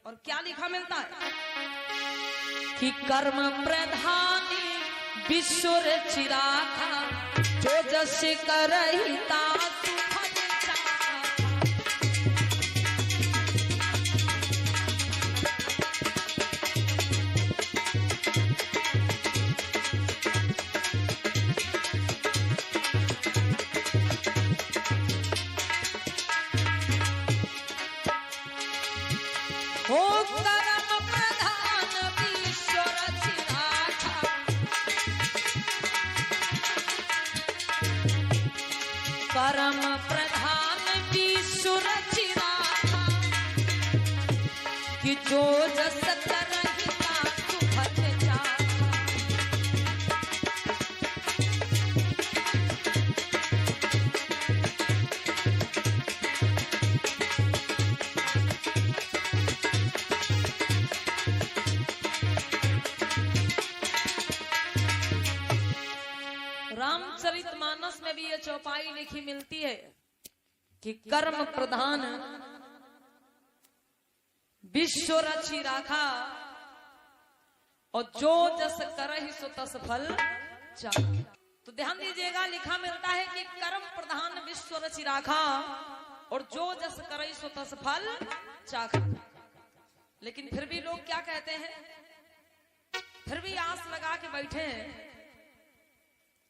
और क्या लिखा मिलता है कि कर्म प्रधानी विश्व चिराखा जो जस करहिता परम प्रधान विश्व चिराखा कि जो जस करहिता सुखद चाखा। रामचरितमानस में भी ये चौपाई लिखी मिलती है कि कर्म प्रधान विश्व रचि राखा और जो जस करहि सो तस फल चाखा। तो ध्यान दीजिएगा, लिखा मिलता है कि कर्म प्रधान विश्व रचि राखा और जो जस करहि सो तस फल चाखा। लेकिन फिर भी लोग क्या कहते हैं, फिर भी आस लगा के बैठे हैं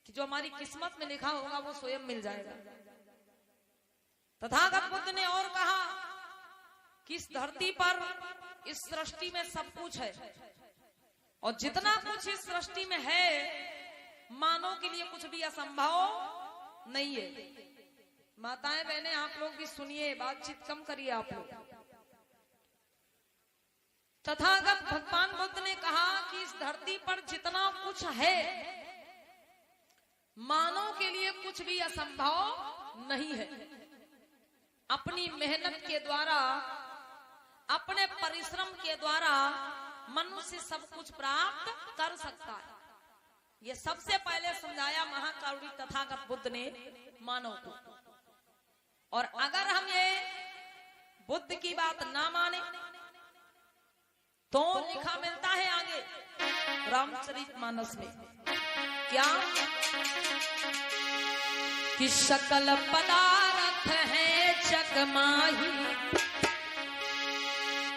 कि जो हमारी किस्मत में लिखा होगा वो स्वयं मिल जाएगा। तथागत बुद्ध ने और कहा कि इस धरती पर इस सृष्टि में सब कुछ है और जितना कुछ इस सृष्टि में है मानव के लिए कुछ भी असंभव नहीं है। माताएं बहनें आप लोग भी सुनिए, बातचीत कम करिए आप लोग। तथागत भगवान बुद्ध ने कहा कि इस धरती पर जितना कुछ है मानव के लिए कुछ भी असंभव नहीं है। अपनी मेहनत के द्वारा, अपने परिश्रम के द्वारा मनुष्य सब कुछ प्राप्त कर सकता है। ये सबसे पहले समझाया महाकारुणी तथागत बुद्ध ने मानव को। और अगर हम ये बुद्ध की बात ना माने तो लिखा मिलता है आगे रामचरितमानस में क्या कि सकल पदार्थ है जग माही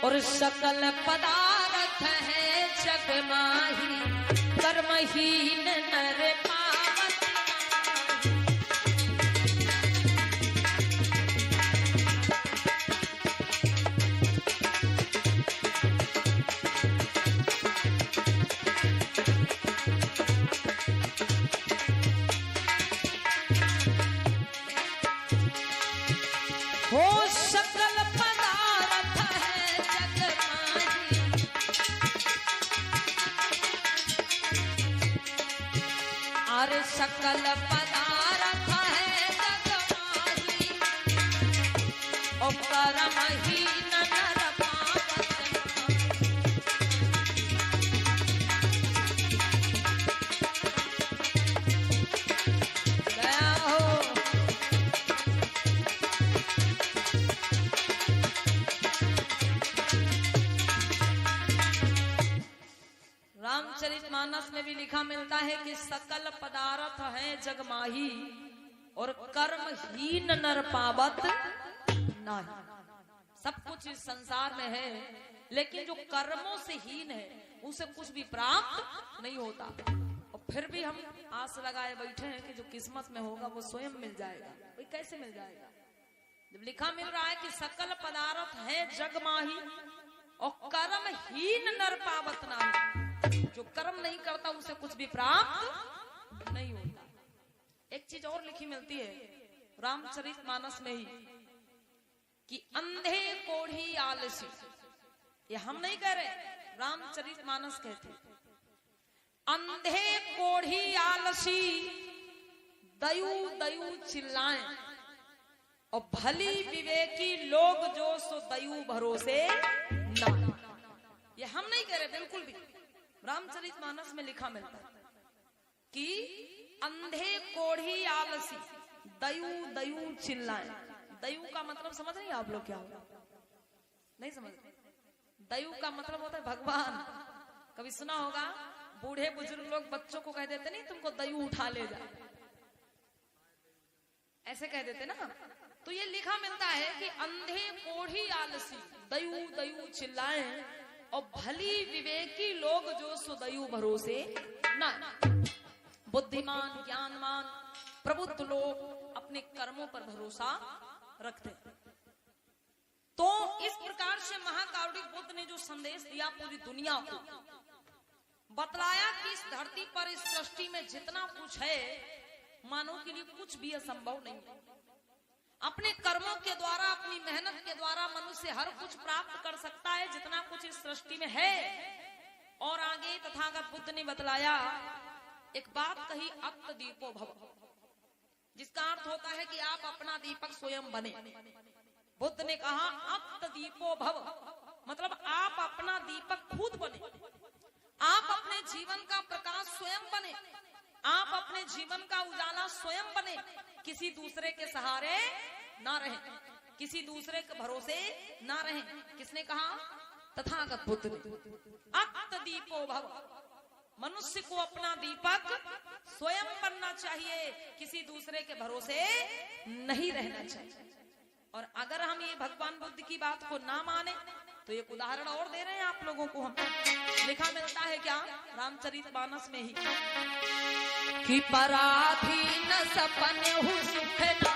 और सकल पदार्थ है जग माही कर्महीन नर पावत सकल पदार्थ है जग माही और कर्महीन नर पावत गया हो। रामचरितमानस में भी लिखा मिलता है कि सकल पदार्थ है जग माही और कर्महीन नर पावत नहीं। सब कुछ इस संसार में है लेकिन जो कर्मों से हीन है उसे कुछ भी प्राप्त नहीं होता। और फिर भी हम आस लगाए बैठे हैं कि जो किस्मत में होगा वो स्वयं मिल जाएगा। वो कैसे मिल जाएगा जब लिखा मिल रहा है कि सकल पदार्थ है जग माही और कर्महीन नर पावत नहीं। जो कर्म नहीं करता उसे कुछ भी प्राप्त नहीं होता। एक चीज और लिखी मिलती है रामचरितमानस में ही कि अंधे कोढ़ी आलसी। ये हम नहीं कह रहे, रामचरितमानस कहते अंधे कोढ़ी आलसी दयु दयु चिल्लाएं और भली विवेकी लोग जो सो दयु भरोसे ना। ये हम नहीं कह रहे, बिल्कुल भी रामचरितमानस में लिखा मिलता है कि अंधे कोढ़ी आलसी दयु दयु चिल्लाएं। दयु का मतलब समझ रही आप लोग क्या होगा? नहीं समझ? दयु का मतलब होता है भगवान। कभी सुना होगा बूढ़े बुजुर्ग लोग बच्चों को कह देते नहीं तुमको दयु उठा ले जा, ऐसे कह देते ना। तो ये लिखा मिलता है कि अंधे कोढ़ी आलसी दयु दयु चिल्लाएं और भली विवेकी लोग जो सुदयु भरोसे ना। बुद्धिमान ज्ञानवान प्रबुद्ध लोग अपने कर्मों पर भरोसा रखते हैं। तो इस प्रकार से महाकारुणिक बुद्ध ने जो संदेश दिया पूरी दुनिया को, बतलाया कि इस धरती पर इस सृष्टि में जितना कुछ है मानव के लिए कुछ भी असंभव नहीं है। अपने कर्मों के द्वारा अपनी मेहनत के द्वारा मनुष्य हर कुछ प्राप्त कर सकता है जितना कुछ इस सृष्टि में है। और आगे तथागत बुद्ध ने बतलाया एक बात कही, अक्त दीपो भव, जिसका अर्थ होता है कि आप अपना दीपक स्वयं बने। बुद्ध ने कहा अक्त दीपो भव, मतलब आप अपना दीपक खुद बने, आप अपने जीवन का प्रकाश स्वयं बने, आप अपने जीवन का उजाला स्वयं बने, किसी दूसरे के सहारे ना रहें, किसी दूसरे के भरोसे ना रहें। किसने कहा? तथागत बुद्ध ने। अक्त दीपो भव, मनुष्य को अपना दीपक स्वयं बनना चाहिए, किसी दूसरे के भरोसे नहीं रहना चाहिए। और अगर हम ये भगवान बुद्ध की बात को ना माने तो एक उदाहरण और दे रहे हैं आप लोगों को हम। लिखा मिलता है क्या रामचरितमानस में ही कि पराधीन सपन हु सुख ना